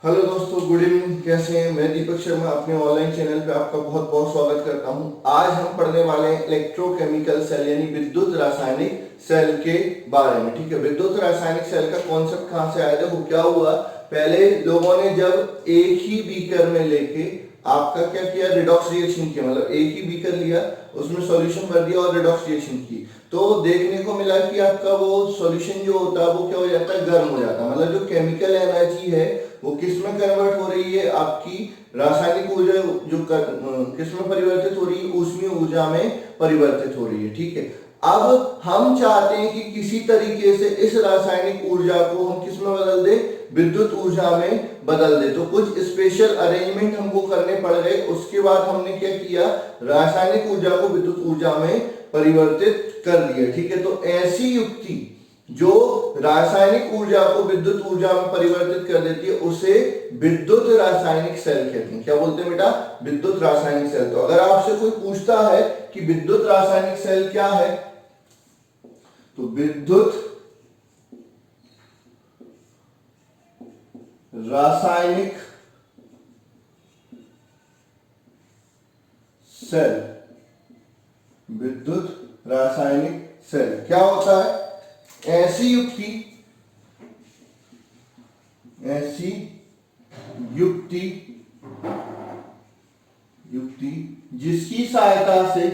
Hello दोस्तों, good evening. कैसे हैं? मैं दीपक शर्मा अपने ऑनलाइन चैनल पे आपका बहुत बहुत स्वागत करता हूं। आज हम पढ़ने वाले हैं इलेक्ट्रोकेमिकल सेल यानी विद्युत रासायनिक सेल के बारे में। ठीक है, विद्युत रासायनिक सेल का कॉन्सेप्ट कहां से आया? देखो क्या हुआ, पहले लोगों ने जब एक ही बीकर में लेके आपका क्या किया, रिडॉक्स रिएक्शन किया। मतलब एक ही बीकर लिया, उसमें सॉल्यूशन भर दिया और रिडॉक्स रिएक्शन की, तो देखने को मिला कि आपका वो सॉल्यूशन जो होता है वो क्या हो जाता है, गर्म हो जाता है। मतलब जो केमिकल एनर्जी है वो किस में कन्वर्ट हो रही है, आपकी रासायनिक ऊर्जा जो किस में परिवर्तित हो रही है, ऊष्मीय ऊर्जा में परिवर्तित हो रही है। ठीक है, अब हम चाहते हैं कि किसी तरीके से इस रासायनिक ऊर्जा को हम किस में बदल दे, विद्युत ऊर्जा में बदल दे। तो कुछ स्पेशल अरेंजमेंट हमको करने पड़ गए। उसके बाद हमने क्या किया, रासायनिक ऊर्जा को विद्युत ऊर्जा में परिवर्तित कर दिया। ठीक है, तो ऐसी युक्ति जो रासायनिक ऊर्जा को विद्युत ऊर्जा में परिवर्तित कर देती है उसे विद्युत रासायनिक सेल कहते हैं। क्या बोलते हैं बेटा? विद्युत रासायनिक सेल। तो अगर आपसे कोई पूछता है कि विद्युत रासायनिक सेल क्या है, तो विद्युत रासायनिक सेल, विद्युत रासायनिक सेल क्या होता है? ऐसी युक्ति, ऐसी युक्ति युक्ति जिसकी सहायता से,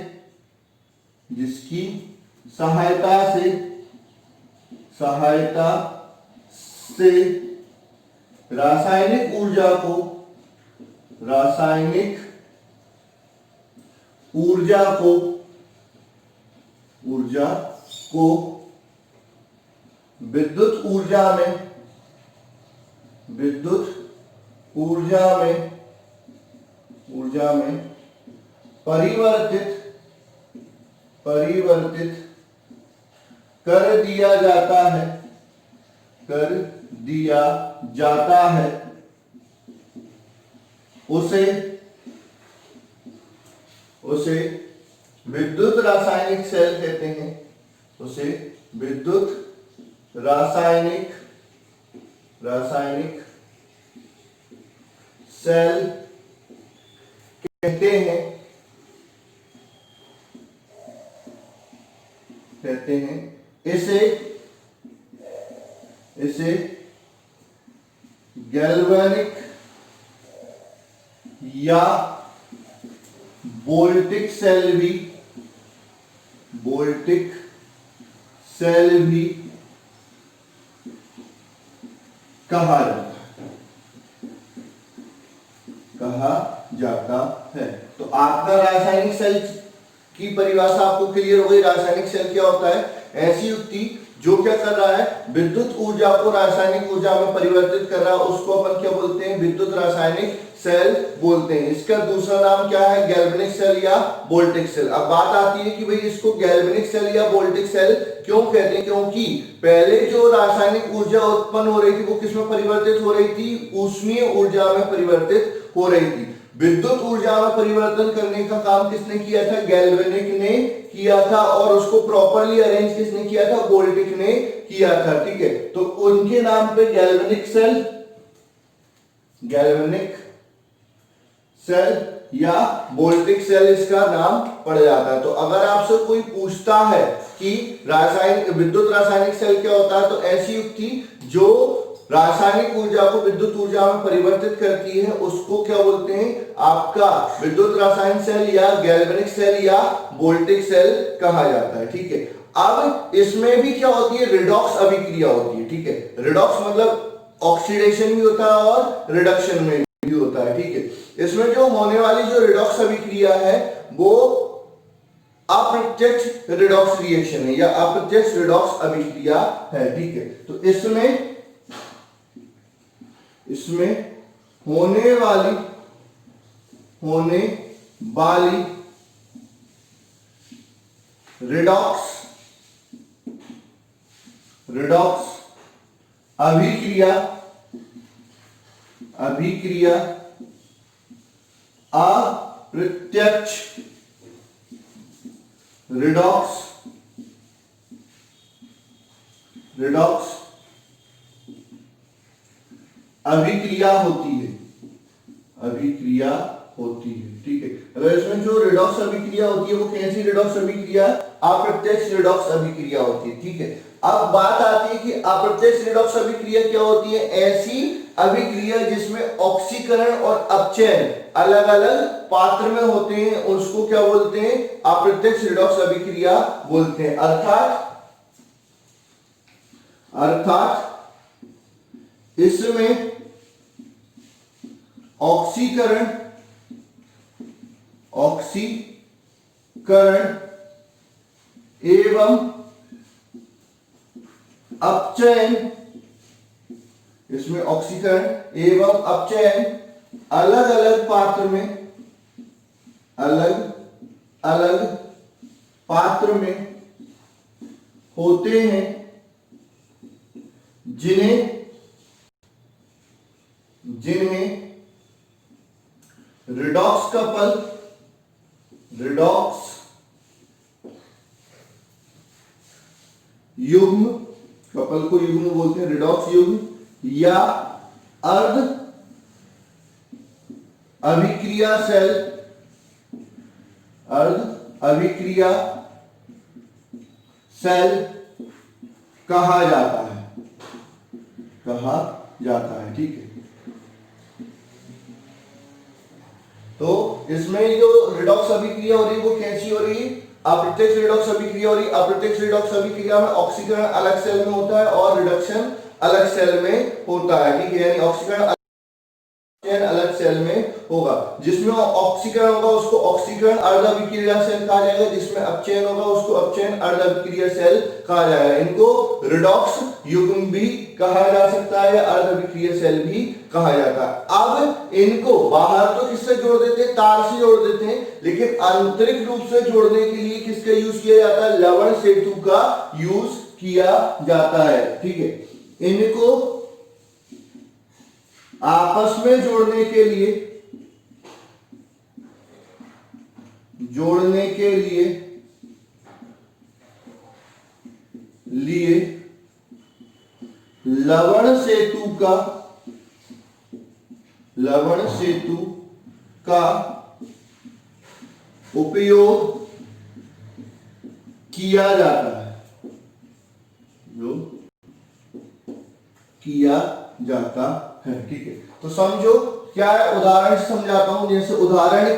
जिसकी सहायता से सहायता से रासायनिक ऊर्जा को, रासायनिक ऊर्जा को ऊर्जा को विद्युत ऊर्जा में, विद्युत ऊर्जा में परिवर्तित कर दिया जाता है, कर दिया जाता है, उसे विद्युत रासायनिक सेल कहते हैं। उसे विद्युत रासायनिक सेल कहते हैं। इसे गैल्वेनिक या वोल्टिक सेल भी कहा जाता है। तो आपका रासायनिक सेल की परिभाषा आपको क्लियर हो गई। रासायनिक सेल क्या होता है? ऐसी युक्ति जो क्या कर रहा है, विद्युत ऊर्जा को रासायनिक ऊर्जा में परिवर्तित कर रहा है, उसको अपन क्या बोलते हैं? विद्युत रासायनिक सेल बोलते हैं। इसका दूसरा नाम क्या है? गैल्वेनिक सेल या वोल्टिक सेल। अब बात आती है कि भाई इसको गैल्वेनिक सेल या वोल्टिक सेल क्यों कहते हैं? क्योंकि पहले जो रासायनिक ऊर्जा उत्पन्न हो रही थी वो किसमें परिवर्तित हो रही थी? ऊष्मीय ऊर्जा में परिवर्तित हो रही थी। विद्युत ऊर्जा में परिवर्तन करने का काम किसने किया था? गैल्वेनिक ने किया था। और उसको प्रॉपर्ली अरेंज किसने किया था? वोल्टिक ने किया था। ठीक है, तो उनके नाम पे गैल्वेनिक सेल या वोल्टिक सेल इसका नाम पड़ जाता है। तो अगर आपसे कोई पूछता है कि विद्युत रासायनिक सेल क्या होता है, तो ऐसी युक्ति जो रासायनिक ऊर्जा को विद्युत ऊर्जा में परिवर्तित करती है उसको क्या बोलते हैं? आपका विद्युत रासायनिक सेल या गैल्वेनिक सेल या वोल्टिक सेल कहा जाता है। ठीक है, अब इसमें भी क्या होती है? रिडॉक्स अभिक्रिया होती है। ठीक है, रिडॉक्स मतलब ऑक्सीडेशन भी होता है और रिडक्शन में भी होता है। ठीक है, इसमें जो होने वाली जो रिडॉक्स अभिक्रिया है वो अप्रत्यक्ष रिडॉक्स रिएक्शन है या अप्रत्यक्ष रिडॉक्स अभिक्रिया है। ठीक है, तो इसमें होने वाली रिडॉक्स अभिक्रिया अप्रत्यक्ष रिडॉक्स अभिक्रिया होती है, अभिक्रिया होती है। ठीक है, अगर इसमें जो रिडॉक्स अभिक्रिया होती है वो कैसी रिडॉक्स अभिक्रिया? अप्रत्यक्ष रिडॉक्स अभिक्रिया होती है। ठीक है, अब बात आती है कि अप्रत्यक्ष रिडॉक्स अभिक्रिया क्या होती है? ऐसी अभिक्रिया जिसमें ऑक्सीकरण और अपचयन अलग अलग पात्र में होते हैं, उसको क्या बोलते हैं? अप्रत्यक्ष रिडॉक्स अभिक्रिया बोलते हैं। अर्थात इसमें ऑक्सीकरण एवं अपचयन, इसमें ऑक्सीकरण एवं अपचयन अलग अलग पात्र में होते हैं, जिन्हें रिडॉक्स युग्म, कपल को युग्म बोलते हैं, रिडॉक्स युग्म या अर्ध अभिक्रिया सेल कहा जाता है। ठीक है, तो इसमें जो रिडॉक्स अभिक्रिया हो रही है वो कैसी हो रही है? अप्रत्यक्ष रिडॉक्स अभिक्रिया हो रही है। अप्रत्यक्ष रिडॉक्स अभिक्रिया में ऑक्सीकरण अलग सेल में होता है और रिडक्शन अलग सेल में होता है। ठीक है, यानी ऑक्सीकरण अलग सेल में होगा। जिसमें ऑक्सीकरण होगा उसको ऑक्सीकरण अर्ध अभिक्रिया सेल कहा जाएगा, जिसमें अपचयन होगा उसको अपचयन अर्ध अभिक्रिया सेल कहा जाएगा। इनको रिडॉक्स युग्म भी कहा जा सकता है या अर्ध अभिक्रिया सेल भी कहा जाता है। अब इनको बाहर तो किससे जोड़ देते हैं? तार से जोड़ देते हैं, लेकिन आंतरिक रूप से जोड़ने के लिए किसका यूज किया जाता है? लवण सेतु का यूज किया जाता है। ठीक है, इनको आपस में जोड़ने के लिए लवण सेतु का उपयोग किया जाता है, ठीक है। तो समझो क्या है, उदाहरण से समझाता हूं। जैसे उदाहरण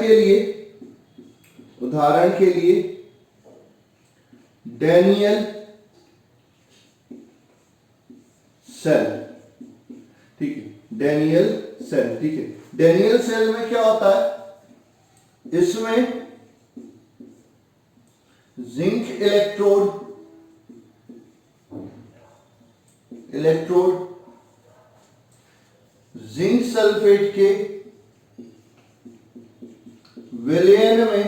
के लिए डैनियल सेल, ठीक है, डैनियल सेल। ठीक है, डैनियल सेल में क्या होता है? इसमें जिंक इलेक्ट्रोड जिंक सल्फेट के विलयन में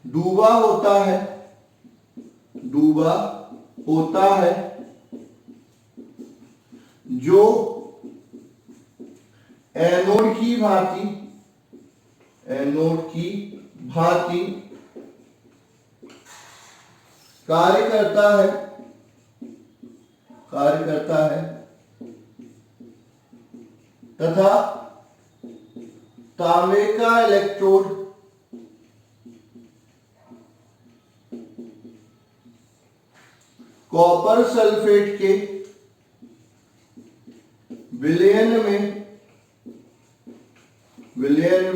डूबा होता है, जो एनोड की भांति कार्य करता है तथा तांबे का इलेक्ट्रोड कॉपर सल्फेट के विलयन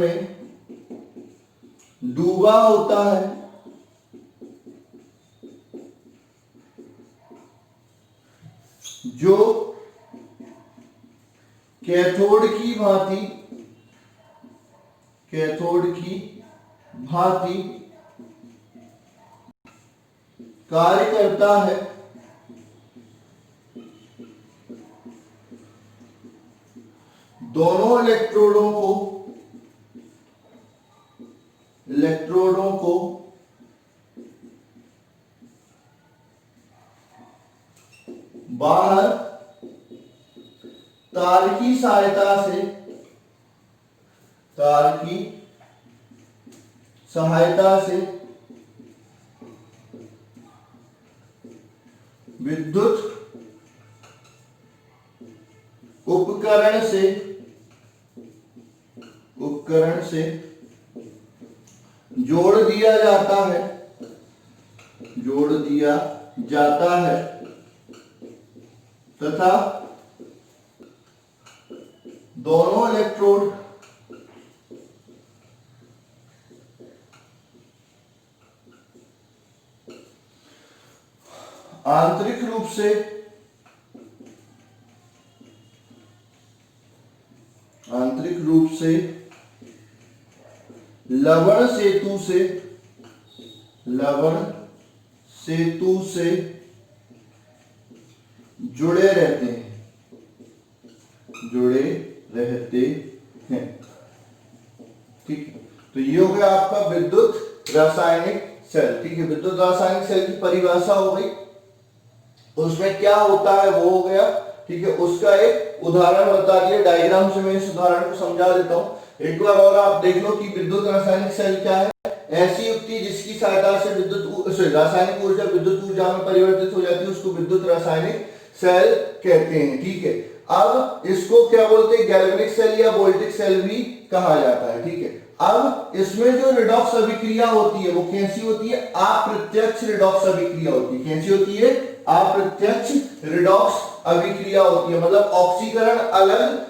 में डूबा होता है, जो कैथोड की भांति कार्य करता है। दोनों इलेक्ट्रोडों को बाहर तार की सहायता से विद्युत उपकरण से जोड़ दिया जाता है तथा दोनों इलेक्ट्रोड आंतरिक रूप से लवण सेतु से जुड़े रहते हैं। ठीक है, तो ये हो गया आपका विद्युत रासायनिक सेल। ठीक है, विद्युत रासायनिक सेल की परिभाषा हो गई, उसमें क्या होता है वो हो गया। ठीक है, उसका एक उदाहरण बता दिया, डायग्राम से मैं इस उदाहरण को समझा देता हूं। एक बार और आप देख लो कि विद्युत रासायनिक सेल क्या है। ऐसी युक्ति जिसकी सहायता से रासायनिक ऊर्जा विद्युत ऊर्जा में परिवर्तित हो जाती है उसको विद्युत रासायनिक सेल कहते हैं। ठीक है, अब इसको क्या बोलते हैं, गैल्वेनिक सेल या वोल्टिक सेल भी कहा जाता है। ठीक है, अब इसमें जो रिडॉक्स अभिक्रिया होती है वो कैसी होती है, अप्रत्यक्ष रिडॉक्स अभिक्रिया होती है। कैसी होती है, अप्रत्यक्ष रिडॉक्स अभिक्रिया होती है। मतलब ऑक्सीकरण अलग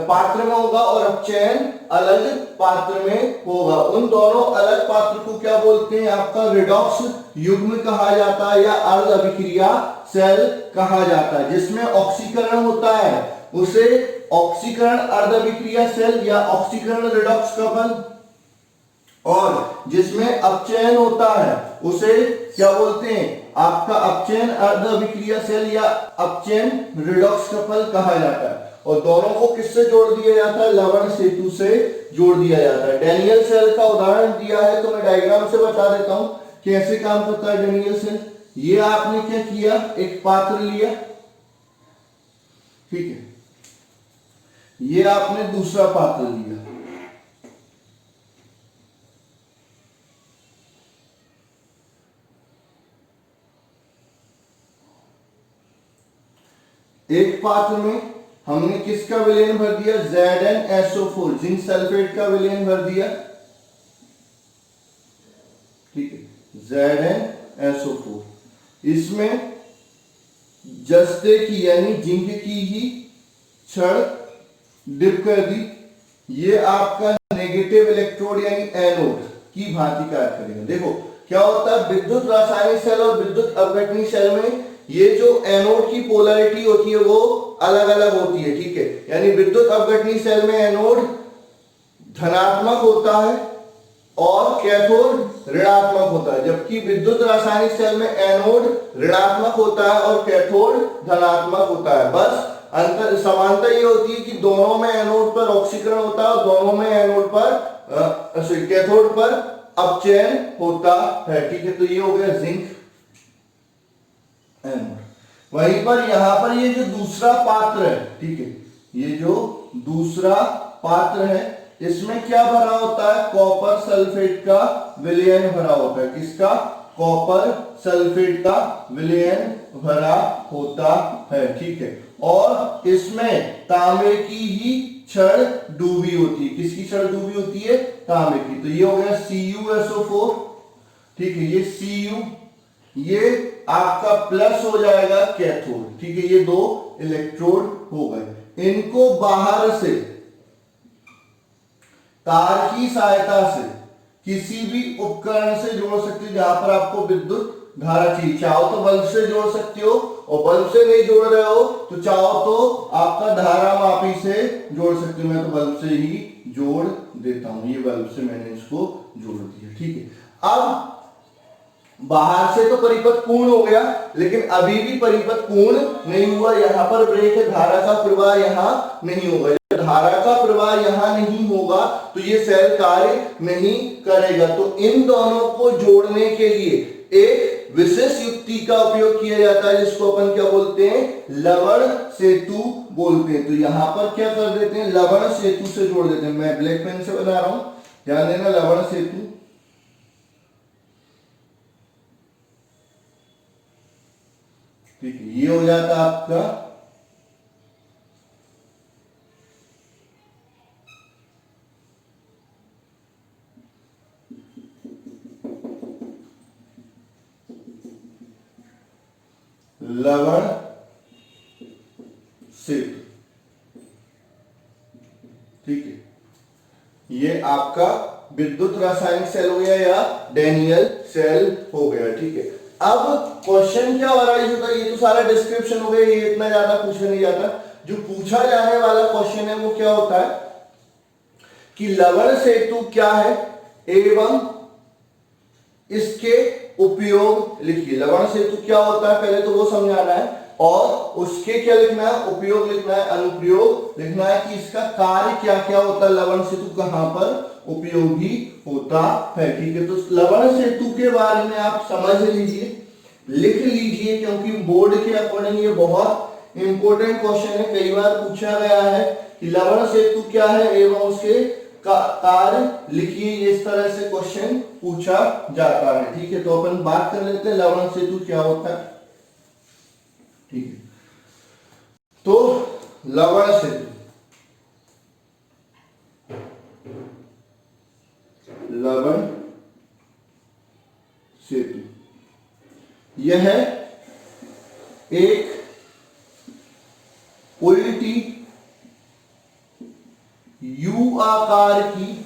पात्र में होगा और अपचयन अलग पात्र में होगा। उन दोनों अलग पात्र को क्या बोलते हैं, आपका रिडॉक्स युग्म कहा जाता है या अर्ध अभिक्रिया सेल कहा जाता है। जिसमें ऑक्सीकरण होता है उसे ऑक्सीकरण अर्ध अभिक्रिया सेल या ऑक्सीकरण रिडॉक्स कपल, और जिसमें अपचयन होता है उसे क्या बोलते हैं, आपका अपचयन अर्ध अभिक्रिया सेल या अपचयन रिडॉक्स कपल कहा जाता है। और दोनों को किससे जोड़ दिया जाता है, लवण सेतु से जोड़ दिया जाता है। डैनियल सेल का उदाहरण दिया है तो मैं डायग्राम से बता देता हूं कैसे काम करता है डैनियल सेल। ये आपने क्या किया, एक पात्र लिया, ठीक है, ये आपने दूसरा पात्र लिया, एक पात्र में हमने किसका विलयन भर दिया, ZnSO4 जिंक सल्फेट का विलयन भर दिया। ठीक है, ZnSO4 इसमें जस्ते की यानी जिंक की ही छड़ डिप कर दी। ये आपका नेगेटिव इलेक्ट्रोड यानी एनोड की भांति कार्य करेगा। देखो क्या होता है, विद्युत रासायनिक सेल और विद्युत अपघटनी सेल में ये जो एनोड की पोलैरिटी होती है वो अलग अलग होती है। ठीक है, यानी विद्युत अपघटनी सेल में एनोड धनात्मक होता है और कैथोड ऋणात्मक होता है, जबकि विद्युत रासायनिक सेल में एनोड ऋणात्मक होता है और कैथोड धनात्मक होता है। बस अंतर समानता ये होती है कि दोनों में एनोड पर ऑक्सीकरण होता है और दोनों में एनोड पर कैथोड पर अपचयन होता है। ठीक है, तो ये हो गया जिंक एनोड। वहीं पर यहां पर ये जो दूसरा पात्र है, ठीक है, ये जो दूसरा पात्र है इसमें क्या भरा होता है, कॉपर सल्फेट का विलयन भरा होता है। किसका, कॉपर सल्फेट का विलयन भरा होता है। ठीक है, और इसमें तांबे की ही छड़ डूबी होती है। किसकी छड़ डूबी होती है, तांबे की। तो ये हो गया CuSO4। ठीक है, ये Cu ये आपका प्लस हो जाएगा कैथोड। ठीक है, ये दो इलेक्ट्रोड हो गए। इनको बाहर से तार की सहायता से किसी भी उपकरण से जोड़ सकते हो जहां पर आपको विद्युत धारा चाहिए। चाहो तो बल्ब से जोड़ सकते हो, और बल्ब से नहीं जोड़ रहे हो तो चाहो तो आपका धारा मापी से जोड़ सकते हो। मैं तो बल्ब से ही जोड़ देता हूं, ये बल्ब से मैंने इसको जोड़ दिया। ठीक है, अब बाहर से तो परिपथ पूर्ण हो गया, लेकिन अभी भी परिपथ पूर्ण नहीं हुआ। यहां पर ब्रेक है, धारा का प्रवाह यहां नहीं होगा। धारा का प्रवाह यहां नहीं होगा तो ये सेल कार्य नहीं करेगा। तो इन दोनों को जोड़ने के लिए एक विशेष युक्ति का उपयोग किया जाता है जिसको अपन क्या बोलते हैं, लवण सेतु बोलते हैं। तो यहां पर क्या कर देते हैं, लवण सेतु से जोड़ देते हैं। मैं ब्लैक पेन से बना रहा हूं, ध्यान देना, लवण सेतु। ठीक है, ये हो जाता आपका लवण सेतु, ठीक है। ये आपका विद्युत रासायनिक सेल हो गया या डैनियल सेल हो गया, ठीक है। अब क्वेश्चन क्या अराइज होता है, ये तो सारा डिस्क्रिप्शन हो गया, ये इतना ज्यादा पूछा नहीं जाता। जो पूछा जाने वाला क्वेश्चन है वो क्या होता है कि लवण सेतु क्या है एवं इसके उपयोग लिखिए। लवण सेतु क्या होता है पहले तो वो समझाना है, और उसके क्या लिखना है, उपयोग लिखना है, अनुप्रयोग लिखना है कि इसका कार्य क्या क्या होता है, लवण सेतु कहां पर उपयोगी होता है, ठीक है। तो लवण सेतु के बारे में आप समझ लीजिए, लिख लीजिए, क्योंकि बोर्ड के अकॉर्डिंग ये बहुत इंपॉर्टेंट क्वेश्चन है। कई बार पूछा गया है कि लवण सेतु क्या है एवं उसके कार्य लिखिए, इस तरह से क्वेश्चन पूछा जाता है, ठीक है। तो अपन बात कर लेते हैं लवण सेतु क्या होता है, ठीक है। तो लवण सेतु, लवण सेतु यह एक उल्टी यू आकार की,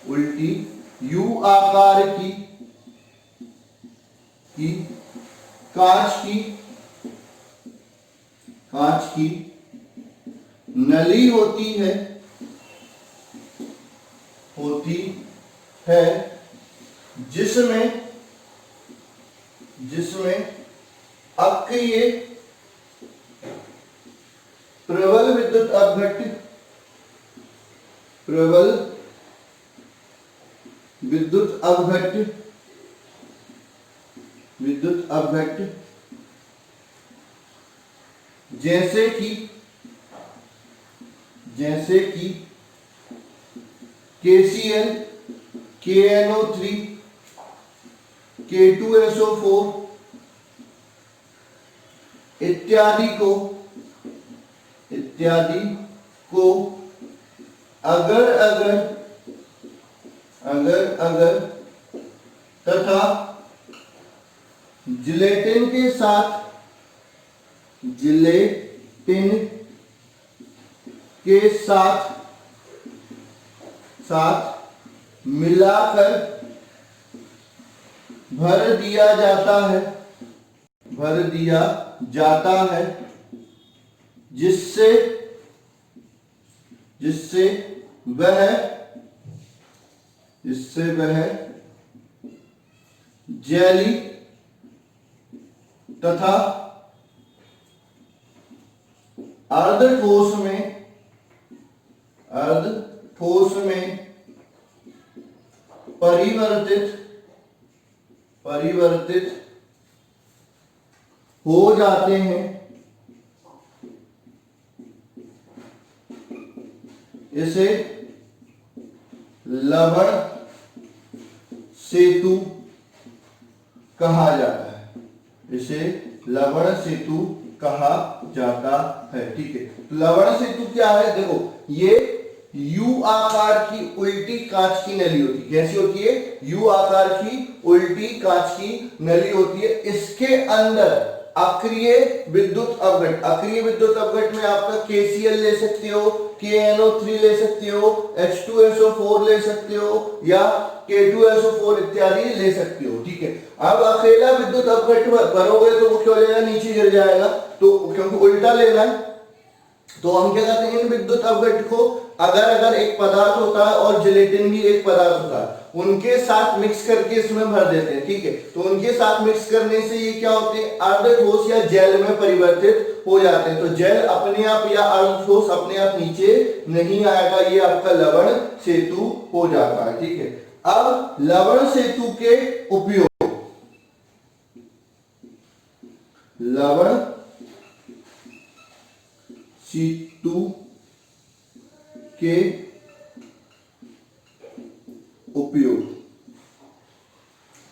उल्टी यू आकार की कांच की नली होती है जिसमें अक्रिय प्रबल विद्युत अपघट्य जैसे कि KCl, KNO3, K2SO4 इत्यादि को अगर तथा जिलेटिन के साथ मिलाकर भर दिया जाता है जिससे वह जेली तथा अर्ध ठोस में परिवर्तित हो जाते हैं। इसे लवण सेतु कहा जाता है, इसे लवण सेतु कहा जाता है, ठीक है। लवण सेतु क्या है, देखो ये यू आकार की उल्टी कांच की नली होती है। कैसी होती है, यू आकार की उल्टी कांच की नली होती है। इसके अंदर अक्रिय विद्युत अपघट में आपका KCl ले सकते हो, KNO3 ले सकते हो, H2SO4 ले सकते हो या K2SO4 इत्यादि ले सकते हो, ठीक है। अब अकेला विद्युत अपघट भरोगे तो वो क्या हो जाएगा, नीचे गिर जाएगा, तो क्योंकि उल्टा लेना है तो हम क्या करते हैं, इन विद्युत अपघट को अगर एक पदार्थ होता है और जिलेटिन भी एक पदार्थ होता है, उनके साथ मिक्स करके इसमें भर देते हैं, ठीक है। तो उनके साथ मिक्स करने से ये क्या होते हैं, अर्ध ठोस या जेल में परिवर्तित हो जाते हैं। तो जेल अपने आप या अर्ध ठोस अपने आप नीचे नहीं आएगा, ये आपका लवण सेतु हो जाता है, ठीक है। अब लवण सेतु के उपयोग, लवण सेतु के उपयोग,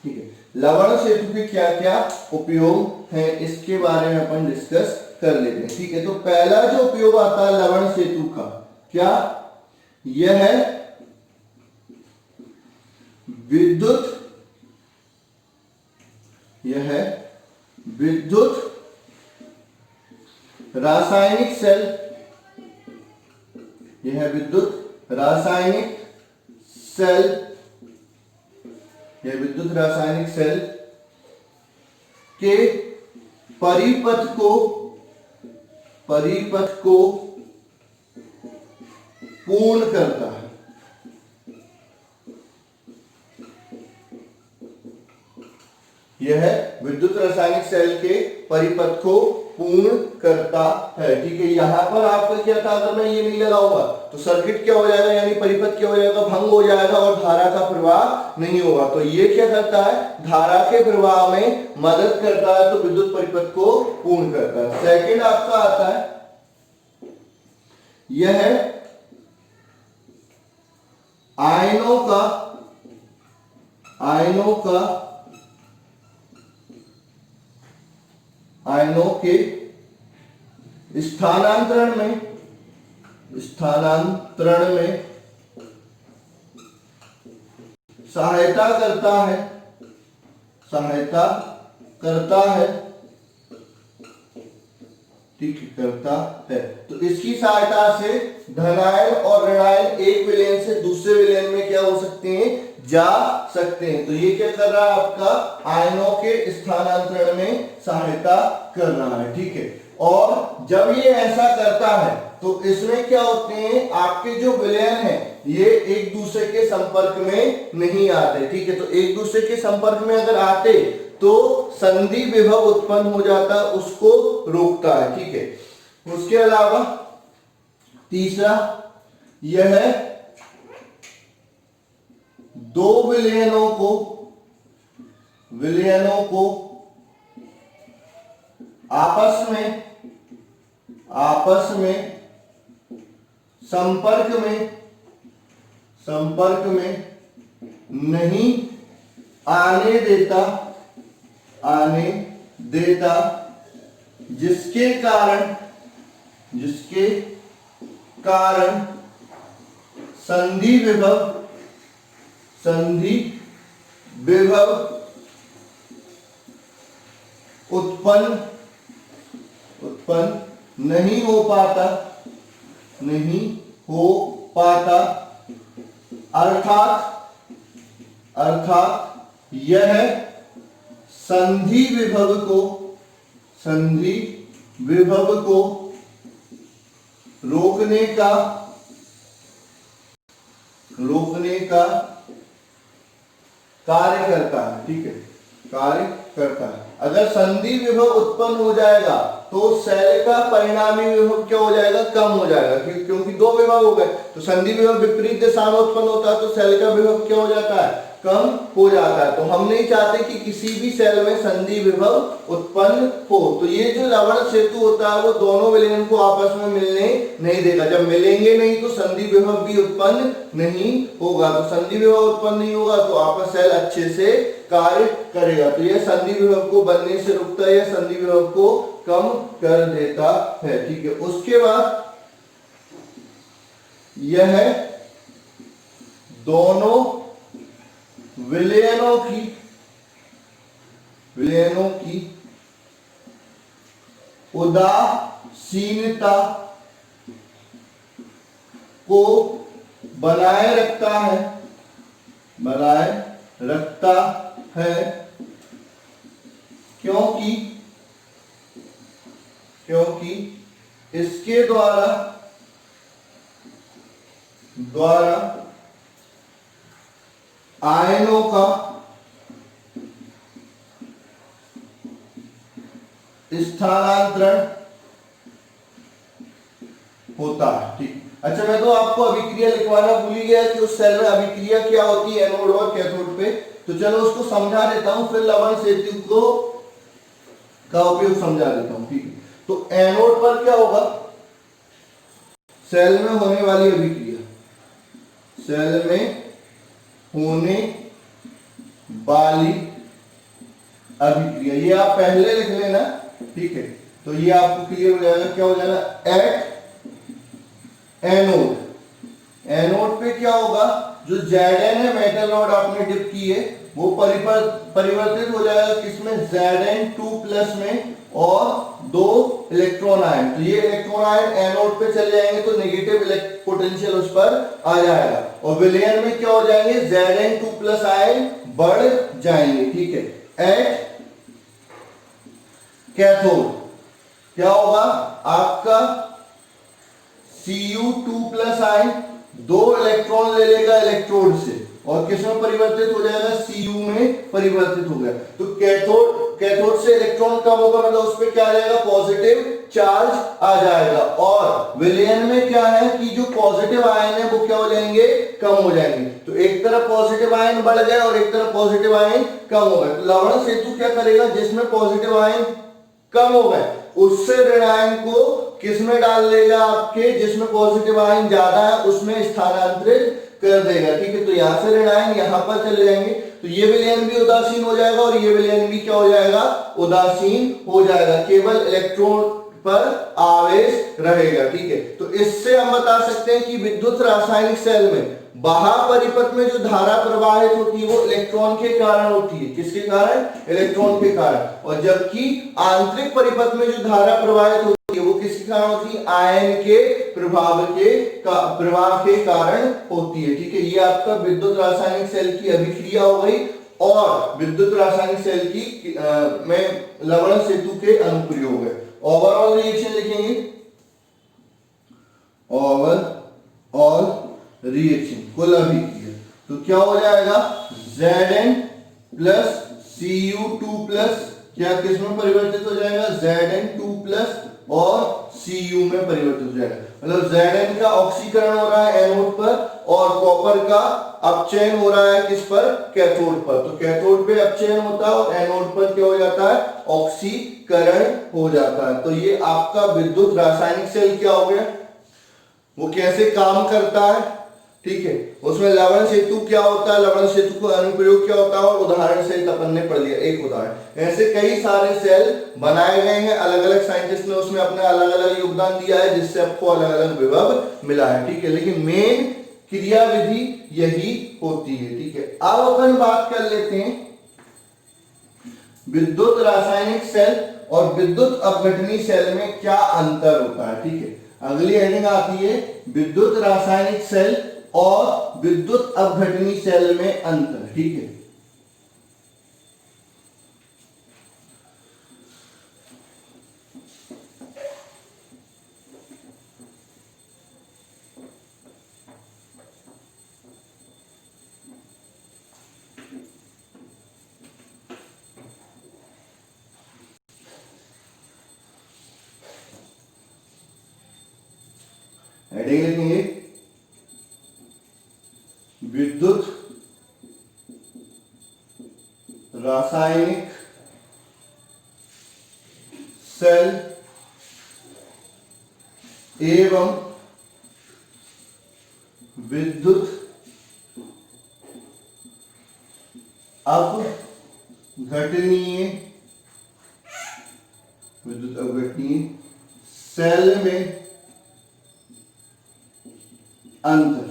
ठीक है। लवण सेतु के क्या क्या उपयोग हैं इसके बारे में अपन डिस्कस कर लेते हैं, ठीक है। तो पहला जो उपयोग आता है लवण सेतु का, क्या यह विद्युत रासायनिक सेल, यह है विद्युत रासायनिक सेल, यह विद्युत रासायनिक सेल के परिपथ को पूर्ण करता है। यह विद्युत रासायनिक सेल के परिपथ को पूर्ण करता है। ठीक है, यहां पर आपका क्या था, अगर मैं ये नहीं लगाऊंगा तो सर्किट क्या हो जाएगा, यानी परिपथ क्या हो जाएगा, भंग हो जाएगा और धारा का प्रवाह नहीं होगा। तो ये क्या करता है, धारा के प्रवाह में मदद करता है, तो विद्युत परिपथ को पूर्ण करता है। सेकंड आपका आता है, यह आयनों के स्थानांतरण में सहायता करता है। ठीक करता है। तो इसकी सहायता से धनायन और ऋणायन एक विलयन से दूसरे विलयन में क्या हो सकते हैं, जा सकते हैं। तो ये क्या कर रहा है, आपका आयनों के स्थानांतरण में सहायता कर रहा है। ठीक है, और जब ये ऐसा करता है तो इसमें क्या होते हैं, आपके जो विलयन है ये एक दूसरे के संपर्क में नहीं आते। ठीक है, तो एक दूसरे के संपर्क में अगर आते तो संधि विभव उत्पन्न हो जाता है, उसको रोकता है। ठीक है, उसके अलावा तीसरा, यह दो विलयनों को आपस में संपर्क में नहीं आने देता, जिसके कारण संधि विभव उत्पन्न नहीं हो पाता, अर्थात यह संधि विभव को रोकने का कार्य करता है। ठीक है, कार्य करता है। अगर संधि विभव उत्पन्न हो जाएगा तो सेल का परिणामी विभव क्या हो जाएगा, कम हो जाएगा, क्योंकि दो विभव हो गए। तो संधि विभव विपरीत दिशा में उत्पन्न होता है तो सेल का विभव क्या हो जाता है, कम हो जाता है। तो हम नहीं चाहते कि किसी भी सेल में संधि विभव उत्पन्न हो। तो ये जो लवण सेतु होता है वो दोनों विलयन को आपस में मिलने नहीं देगा। जब मिलेंगे नहीं तो संधि विभव भी उत्पन्न नहीं होगा। तो संधि विभव उत्पन्न नहीं होगा तो आपका सेल अच्छे से कार्य करेगा। तो यह संधि विभव को बनने से रुकता है, यह संधि विभव को कम कर देता है। ठीक है, उसके बाद यह दोनों विलयनों की उदासीनता को बनाए रखता है, क्योंकि इसके द्वारा आयनों का स्थानांतरण होता है। ठीक, अच्छा मैं तो आपको अभिक्रिया लिखवाना भूल ही गया कि उस सेल में अभिक्रिया क्या होती है एनोड और कैथोड पे। तो चलो उसको समझा देता हूं, फिर लवण सेतु को का उपयोग समझा देता हूं। ठीक है, तो एनोड पर क्या होगा, सेल में होने वाली अभिक्रिया, सेल में होने वाली अभिक्रिया, ये आप पहले लिख लेना। ठीक है, तो ये आपको क्लियर हो जाएगा। क्या हो जाएगा, एट एनोड, एनोड पे क्या होगा, जो Zn है मेटल रॉड आपने डिप की है वो परिवर्तित हो जाएगा किसमें, Zn2 प्लस में, और 2 इलेक्ट्रॉन आयन। तो ये इलेक्ट्रॉन आयन एनोड पे चले जाएंगे तो नेगेटिव पोटेंशियल उस पर आ जाएगा, और विलयन में क्या हो जाएंगे, Zn2 प्लस आयन बढ़ जाएंगे। ठीक है, एट कैथोड क्या होगा आपका, Cu2 प्लस आयन 2 इलेक्ट्रॉन ले लेगा इलेक्ट्रोड से और किसमें परिवर्तित हो जाएगा, Cu में परिवर्तित हो गया। तो कैथोड से इलेक्ट्रॉन कम होगा, मतलब उस पर क्या आ जाएगा, पॉजिटिव चार्ज आ जाएगा। और विलयन में क्या है कि जो पॉजिटिव आयन है वो क्या हो जाएंगे, कम हो जाएंगे। तो एक तरफ पॉजिटिव आयन बढ़ गए और एक तरफ पॉजिटिव आयन कम हो गए। तो लवण सेतु क्या करेगा, जिसमें पॉजिटिव आयन कम हो गए उससे ऋण आयन को किसमें डाल देगा, आपके जिसमें पॉजिटिव आयन ज्यादा है उसमें स्थानांतरित कर देगा। ठीक है, तो यहां से ऋण आयन यहां पर चले जाएंगे, तो ये विलयन भी उदासीन हो जाएगा और ये विलयन भी क्या हो जाएगा, उदासीन हो जाएगा, केवल इलेक्ट्रॉन पर आवेश रहेगा। ठीक है, तो इससे हम बता सकते हैं कि विद्युत रासायनिक सेल में बाह्य परिपथ में जो धारा प्रवाहित होती है वो इलेक्ट्रॉन के कारण होती है। किसके कारण, इलेक्ट्रॉन के कारण। और जबकि आंतरिक परिपथ में जो धारा प्रवाहित होती है वो किसके कारण होती है, आयन के प्रभाव के कारण होती है। ठीक है, ये आपका विद्युत रासायनिक सेल की अभिक्रिया हो गई और विद्युत रासायनिक सेल की में लवण सेतु के अनुप्रयोग है। ओवरऑल रिएक्शन लिखेंगे, ओवरऑल रिएक्शन कुल अभिक्रिया, तो क्या हो जाएगा, Zn प्लस Cu2 प्लस क्या किसमें परिवर्तित हो जाएगा, Zn2 प्लस और Cu में परिवर्तित हो जाएगा। मतलब Zn का ऑक्सीकरण हो रहा है एनोड पर और कॉपर का अपचयन हो रहा है किस पर, कैथोड पर। तो कैथोड पे अपचयन होता है और एनोड पर क्या हो जाता है, ऑक्सीकरण हो जाता है। तो ये आपका विद्युत रासायनिक सेल क्या हो गया, वो कैसे काम करता है। ठीक है, उसमें लवण सेतु क्या होता है, लवण सेतु का अनुप्रयोग क्या होता है, और उदाहरण से अपन ने पढ़ लिया एक उदाहरण। ऐसे कई सारे सेल बनाए गए हैं, अलग अलग साइंटिस्ट ने उसमें अपना अलग अलग योगदान दिया है जिससे आपको अलग अलग विभव मिला है। ठीक है, लेकिन मेन क्रिया विधि यही होती है। ठीक है, अब अपन बात कर लेते हैं विद्युत रासायनिक सेल और विद्युत अपघटनी सेल में क्या अंतर होता है। ठीक है, अगली हेडिंग आती है विद्युत रासायनिक सेल और विद्युत अपघटनी सेल में अंतर। ठीक है, हेडिंग लिखेंगे विद्युत रासायनिक सेल एवं विद्युत अपघटनीय सेल में अंतर,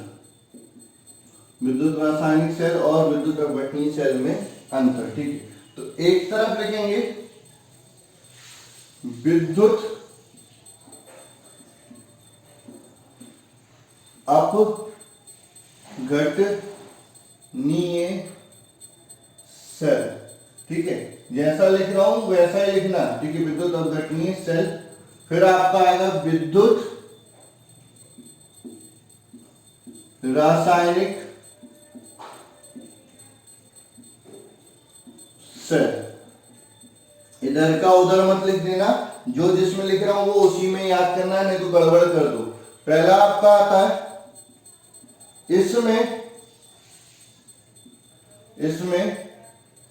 विद्युत रासायनिक सेल और विद्युत अपघटनीय सेल में अंतर। ठीक है, तो एक तरफ लिखेंगे विद्युत अपघटनीय सेल। ठीक है, जैसा लिख रहा हूं वैसा ही लिखना। ठीक है, विद्युत अपघटनीय सेल, फिर आपका आएगा विद्युत रासायनिक सेल। इधर का उधर मत लिख देना, जो जिसमें लिख रहा हूं वो उसी में याद करना है, नहीं तो गड़बड़ कर दो। पहला आपका आता है इसमें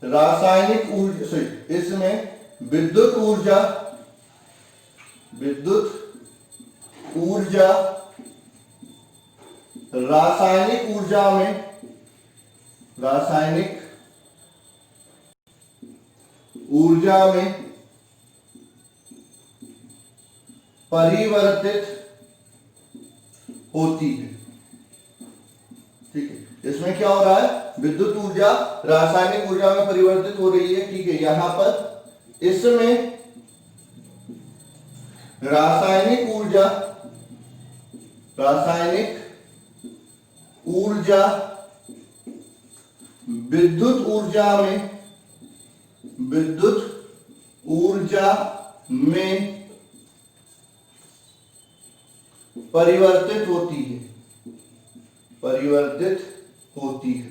रासायनिक ऊर्जा, इसमें विद्युत ऊर्जा रासायनिक ऊर्जा में परिवर्तित होती है। ठीक है, इसमें क्या हो रहा है, विद्युत ऊर्जा रासायनिक ऊर्जा में परिवर्तित हो रही है, ठीक है। यहां पर इसमें रासायनिक ऊर्जा विद्युत ऊर्जा में परिवर्तित होती है,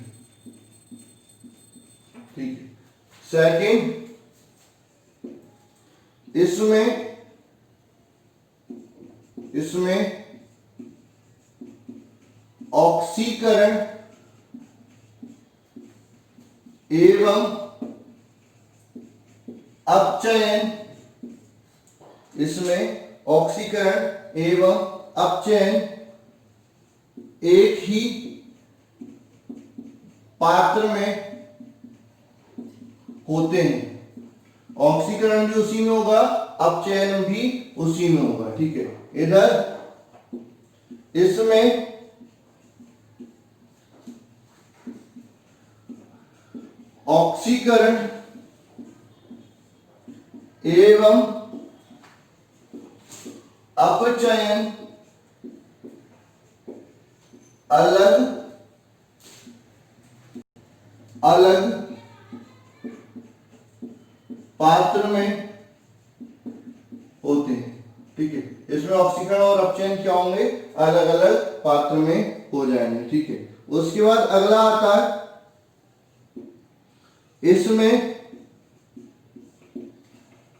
ठीक है। सेकंड, इसमें ऑक्सीकरण एवं अपचयन, एक ही पात्र में होते हैं। ऑक्सीकरण भी उसी में होगा, अपचयन भी उसी में होगा, ठीक है। इधर इसमें ऑक्सीकरण एवं अपचयन अलग पात्र में होते हैं, ठीक है। इसमें ऑक्सीकरण और अपचयन क्या होंगे, अलग अलग पात्र में हो जाएंगे, ठीक है। उसके बाद अगला आता है, इसमें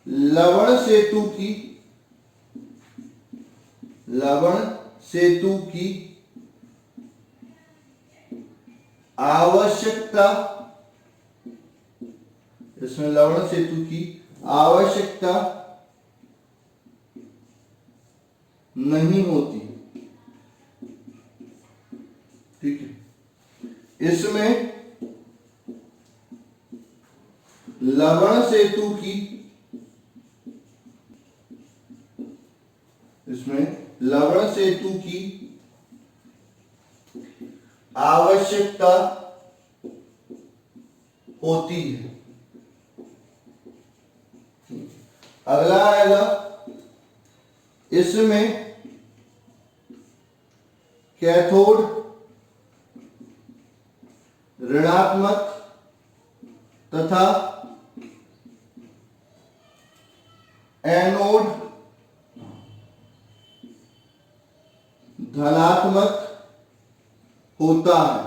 लवण सेतु की आवश्यकता नहीं होती, ठीक है। इसमें लवण सेतु की आवश्यकता होती है। अगला आएगा, इसमें कैथोड ऋणात्मक तथा एनोड धनात्मक होता है।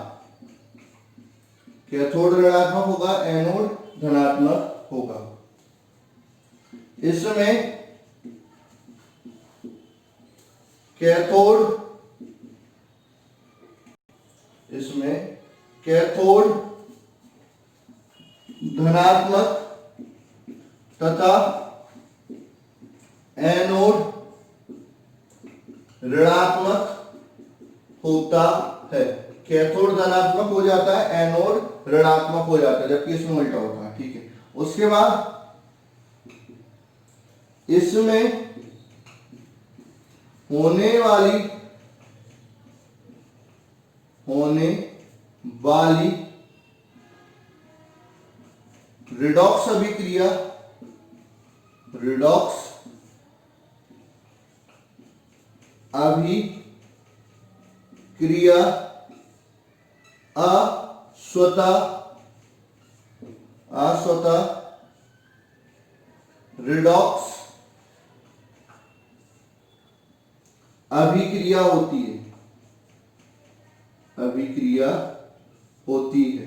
कैथोड ऋणात्मक होगा, एनोड धनात्मक होगा। इसमें कैथोड धनात्मक तथा एनोड ऋणात्मक होता है। कैथोड धनात्मक हो जाता है, एनोड ऋणात्मक हो जाता है, जबकि इसमें उल्टा होता है, ठीक है। उसके बाद इसमें होने वाली रिडॉक्स अभिक्रिया अस्वतः रिडॉक्स अभिक्रिया होती है।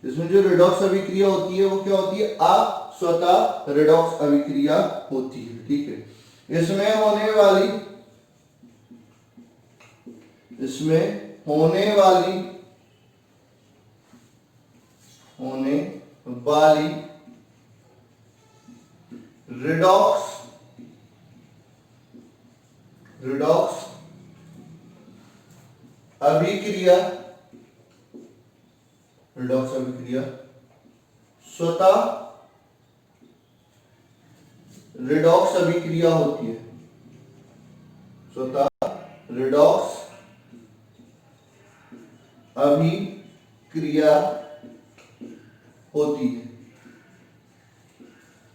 इसमें जो रिडॉक्स अभिक्रिया होती है वो क्या होती है, अस्वतः रिडॉक्स अभिक्रिया होती है, ठीक है। इसमें होने वाली रिडॉक्स अभिक्रिया स्वतः रिडॉक्स अभिक्रिया होती है, स्वतः रिडॉक्स अभिक्रिया होती है।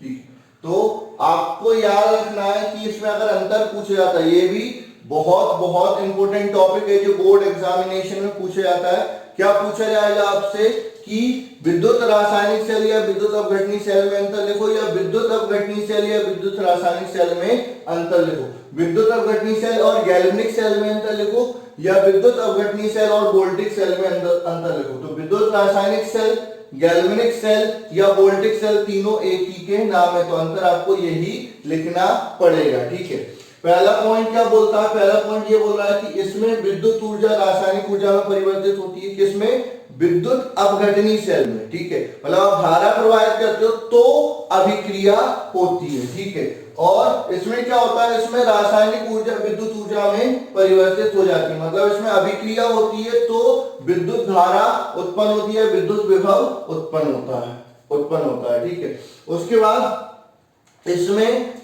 ठीक, तो आपको याद रखना है कि इसमें अगर अंतर पूछा जाता है, ये भी बहुत बहुत इंपॉर्टेंट टॉपिक है जो बोर्ड एग्जामिनेशन में पूछा जाता है। क्या पूछा जाएगा आपसे कि विद्युत रासायनिक सेल या विद्युत अपघटनी सेल में अंतर लिखो, या विद्युत अपघटनी सेल या विद्युत रासायनिक सेल में अंतर लिखो। विद्युत अपघटनी सेल और गैल्वेनिक सेल में अंतर लिखो, या विद्युत अपघटनी सेल और वोल्टिक सेल में अंतर लिखो। तो विद्युत रासायनिक सेल, गैल्वेनिक सेल या वोल्टिक सेल तीनों एक ही के नाम है, तो अंतर आपको यही लिखना पड़ेगा। ठीक है, पहला पॉइंट क्या बोलता है? पहला पॉइंट ये बोल रहा है कि इसमें विद्युत ऊर्जा रासायनिक ऊर्जा में परिवर्तित होती है। किसमें? विद्युत अपघटनी सेल में। ठीक है, मतलब आप धारा प्रवाहित करते हो तो अभिक्रिया होती है। ठीक है, और इसमें क्या होता है? इसमें रासायनिक ऊर्जा विद्युत ऊर्जा में परिवर्तित हो जाती है, मतलब इसमें अभिक्रिया होती है तो विद्युत धारा उत्पन्न होती है, विद्युत विभव उत्पन्न होता है। ठीक है, उसके बाद इसमें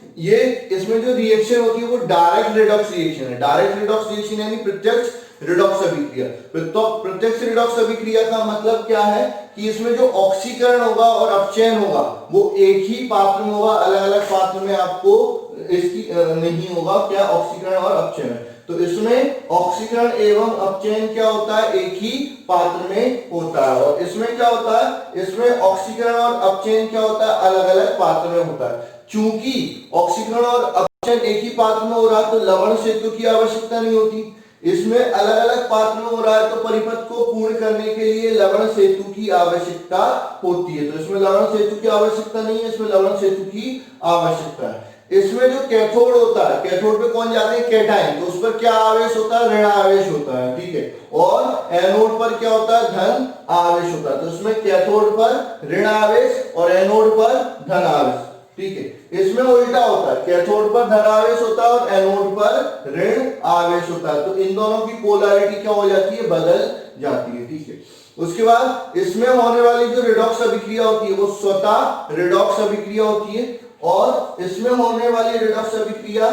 जो रिएक्शन होती है वो डायरेक्ट रिडॉक्स रिएक्शन है। डायरेक्ट रिडॉक्स रिएक्शन यानी प्रत्यक्ष रिडॉक्स अभिक्रिया। तो प्रत्यक्ष रिडॉक्स अभिक्रिया का मतलब क्या है कि इसमें जो ऑक्सीकरण होगा और अपचयन होगा वो एक ही पात्र में होगा, अलग अलग पात्र में आपको इसकी नहीं होगा। क्या? ऑक्सीकरण और अपचयन। तो इसमें ऑक्सीकरण एवं अपचयन क्या होता है? एक ही पात्र में होता है। और इसमें क्या होता है? इसमें ऑक्सीकरण और अपचयन क्या होता है? अलग अलग पात्र में होता है। चूंकि ऑक्सीकरण और अपचयन एक ही पात्र में हो रहा है तो लवण सेतु की आवश्यकता नहीं होती। इसमें अलग अलग पात्र में हो रहा है तो परिपथ को पूर्ण करने के लिए लवण सेतु की आवश्यकता होती है। तो इसमें लवण सेतु की आवश्यकता नहीं है, इसमें लवण सेतु की आवश्यकता है। इसमें जो कैथोड होता है, कैथोड पे कौन जाते हैं? कैटायन, तो उस पर क्या आवेश होता है? ऋण आवेश होता है। ठीक है, और एनोड पर क्या होता है? धन आवेश होता है। तो इसमें कैथोड पर ऋण आवेश और एनोड पर धन आवेश। ठीक है, इसमें उल्टा होता है, कैथोड पर धन आवेश होता है और एनोड पर ऋण आवेश होता है। तो इन दोनों की पोलैरिटी क्या हो जाती है? बदल जाती है। ठीक है, उसके बाद इसमें होने वाली जो रिडॉक्स अभिक्रिया होती है वो स्वतः रिडॉक्स अभिक्रिया होती है, और इसमें होने वाली रिडॉक्स अभिक्रिया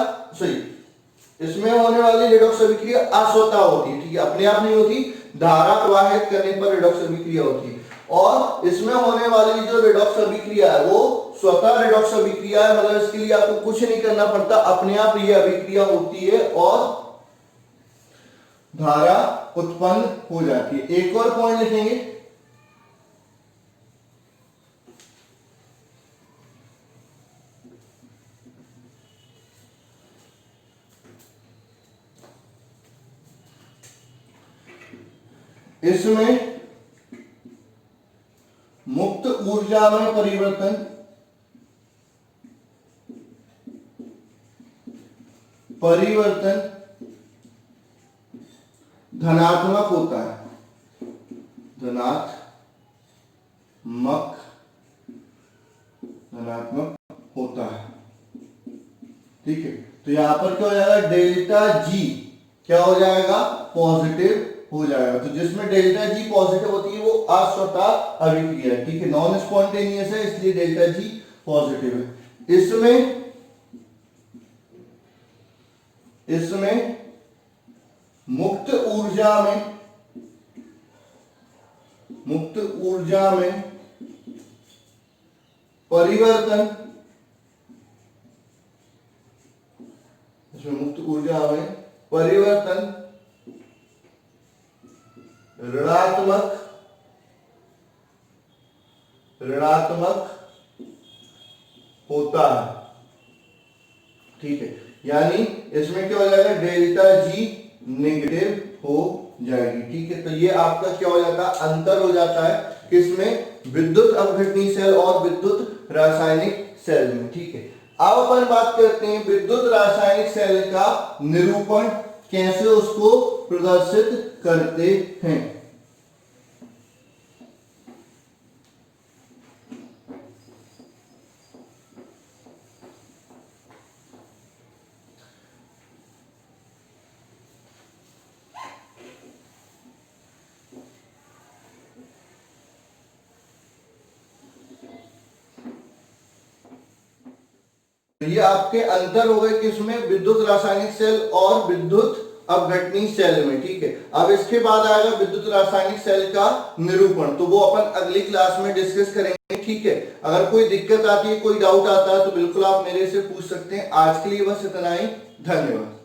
इसमें होने वाली रिडॉक्स अभिक्रिया अस्वतः होती है। ठीक है, अपने आप नहीं होती, धारा प्रवाहित करने पर रिडॉक्स अभिक्रिया होती है। और इसमें होने वाली जो रिडॉक्स अभिक्रिया है वो स्वतः रिडॉक्स अभिक्रिया है, मतलब इसके लिए आपको कुछ नहीं करना पड़ता, अपने आप ये अभिक्रिया होती है और धारा उत्पन्न हो जाती है। एक और पॉइंट लिखेंगे, इसमें मुक्त ऊर्जा में परिवर्तन धनात्मक होता है। धनात्मक होता है। ठीक है, तो यहां पर क्या हो जाएगा? डेल्टा जी क्या हो जाएगा? पॉजिटिव हो जाएगा। तो जिसमें डेल्टा जी पॉजिटिव होती है वो अस्वतः अभिक्रिया है। ठीक है, नॉन स्पॉन्टेनियस है इसलिए डेल्टा जी पॉजिटिव है। इसमें मुक्त ऊर्जा में परिवर्तन ऋणात्मक होता है। ठीक है, यानी इसमें क्या हो जाएगा? डेल्टा जी नेगेटिव हो जाएगी। ठीक है, तो ये आपका क्या हो जाता है? अंतर हो जाता है किसमें? विद्युत अपघटनी सेल और विद्युत रासायनिक सेल में। ठीक है, अब अपन बात करते हैं विद्युत रासायनिक सेल का निरूपण, कैसे उसको प्रदर्शित करते हैं। ये आपके अंतर हो गए किसमें? विद्युत रासायनिक सेल और विद्युत अपघटनी सेल में, ठीक है। अब इसके बाद आएगा विद्युत रासायनिक सेल का निरूपण, तो वो अपन अगली क्लास में डिस्कस करेंगे, ठीक है। अगर कोई दिक्कत आती है, कोई डाउट आता है तो बिल्कुल आप मेरे से पूछ सकते हैं। आज के लिए बस इतना ही, धन्यवाद।